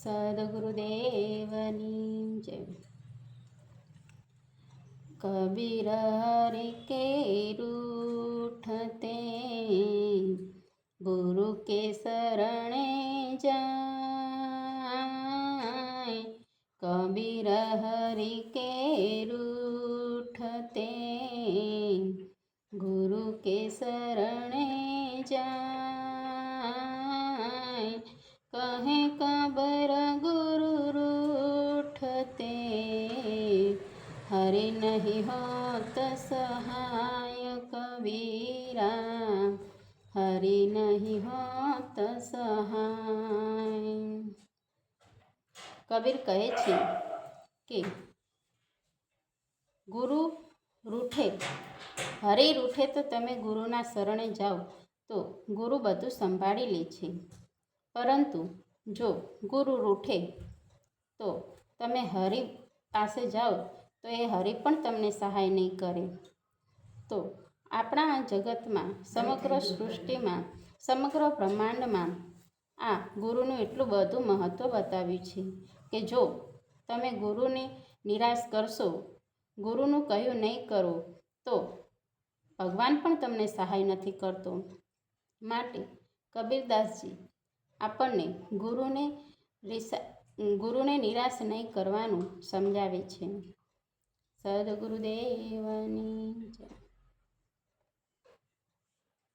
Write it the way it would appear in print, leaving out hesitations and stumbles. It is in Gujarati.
સદગુરુદેવની જય। કબીર હરિ કે રૂઠતે ગુરુ કે શરણે જાય। કબીર હરિ કે રૂઠતે ગુરુ કે શરણે જાય। કહે કબર ગુરુ રૂઠતે હરિ નહીં હોત સહાય। કબીરા હરિ નહીં હોત સહાય। કબીર કહે છે કે ગુરુ રૂઠે, હરિ રૂઠે તો તમે ગુરુના શરણે જાઓ તો ગુરુ બધું સંભાળી લે છે, પરંતુ જો ગુરુ રૂઠે તો તમે હરિ પાસે જાઓ તો એ હરિ પણ તમને સહાય નહીં કરે। તો આપણા જગતમાં, સમગ્ર સૃષ્ટિમાં, સમગ્ર બ્રહ્માંડમાં આ ગુરુનું એટલું બધું મહત્ત્વ બતાવ્યું છે કે જો તમે ગુરુને નિરાશ કરશો, ગુરુનું કહ્યું નહીં કરો તો ભગવાન પણ તમને સહાય નથી કરતો। માટે કબીરદાસજી આપણને ગુરુને નિરાશ નહીં કરવાનું સમજાવે છે। સદગુરુદેવની જય।